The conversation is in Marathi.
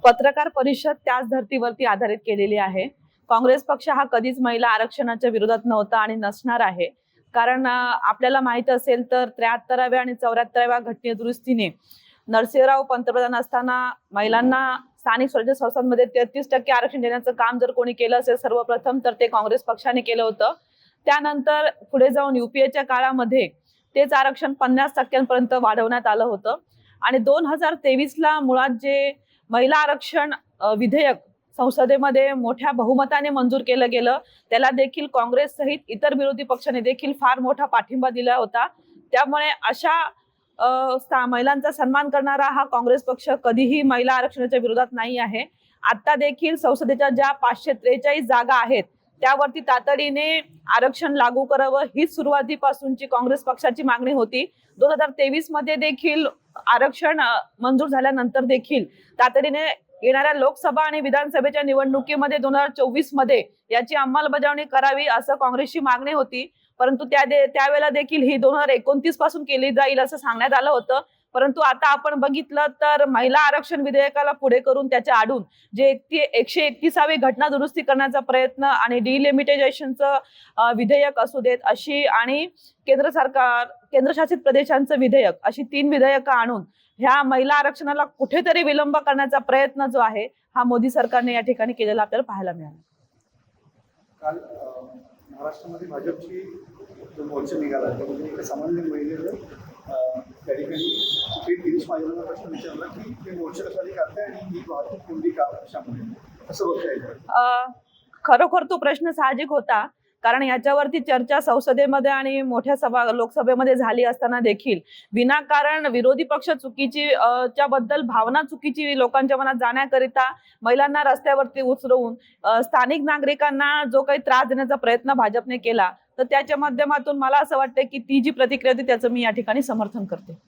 पत्रकार परिषद त्याच धर्तीवरती आधारित केलेली आहे। काँग्रेस पक्ष हा कधीच महिला आरक्षणाच्या विरोधात नव्हता आणि नसणार आहे। कारण आपल्याला माहित असेल तर 73व्या आणि 74व्या घटनेदुरुस्तीने नरसिंहराव पंतप्रधान असताना महिलांना स्थानिक स्वराज्य संस्थांमध्ये 33% आरक्षण देण्याचं काम जर कोणी केलं असेल सर्वप्रथम तर ते काँग्रेस पक्षाने केलं होतं। त्यानंतर पुढे जाऊन यूपीएच्या काळामध्ये तेच आरक्षण 50% वाढवण्यात आलं होतं आणि 2023 ला मुळात जे महिला आरक्षण विधेयक संसदेमध्ये मोठ्या बहुमताने मंजूर केलं गेलं, त्याला देखील काँग्रेस सहित इतर विरोधी पक्षाने देखील फार मोठा पाठिंबा दिला होता। त्यामुळे अशा महिलांचा सन्मान करणारा हा काँग्रेस पक्ष कधीही महिला आरक्षणाच्या विरोधात नाही आहे। आता देखील संसदेच्या ज्या 543 जागा आहेत त्यावरती तातडीने आरक्षण लागू करावं ही सुरुवातीपासूनची काँग्रेस पक्षाची मागणी होती। 2023 मध्ये देखील आरक्षण मंजूर झाल्यानंतर देखील तातडीने येणाऱ्या लोकसभा आणि विधानसभेच्या निवडणुकीमध्ये 2024 मध्ये याची अंमलबजावणी करावी असं काँग्रेसची मागणी होती। परंतु त्यावेळेला देखील ही 2029 पासून केली जाईल असं सांगण्यात आलं होतं। परंतु आता आपण बघितलं तर महिला आरक्षण विधेयकाला पुढे करून त्याच्या आडून जे 131वी घटना दुरुस्ती करण्याचा प्रयत्न आणि डिलिमिटेशनचं विधेयक असू देत अशी आणि केंद्रशासित प्रदेशांचं विधेयक अशी 3 विधेयकं आणून ह्या महिला आरक्षणाला कुठेतरी विलंब करण्याचा प्रयत्न जो आहे हा मोदी सरकारने या ठिकाणी केलेला आपल्याला पाहायला मिळाला। काल महाराष्ट्रामध्ये भाजपची जो मोर्चा निघाला त्यामध्ये एका सामान्य महिलेनं त्या ठिकाणी गिरीश महाजनांना प्रश्न विचारला की ते मोर्चा कशासाठी काढताय आणि ही वाहतूक कोंडी का कशामुळे असं बघताय। खरोखर तो प्रश्न साहजिक होता, कारण याच्यावरती चर्चा संसदेमध्ये आणि मोठ्या लोकसभेमध्ये झाली असताना देखील विनाकारण विरोधी पक्ष चुकीची च्याबद्दल भावना चुकीची लोकांच्या मनात जाण्याकरिता महिलांना रस्त्यावरती उतरवून स्थानिक नागरिकांना जो काही त्रास देण्याचा प्रयत्न भाजपने केला तर त्याच्या माध्यमातून मला असं वाटतं की ती जी प्रतिक्रिया होती त्याचं मी या ठिकाणी समर्थन करते।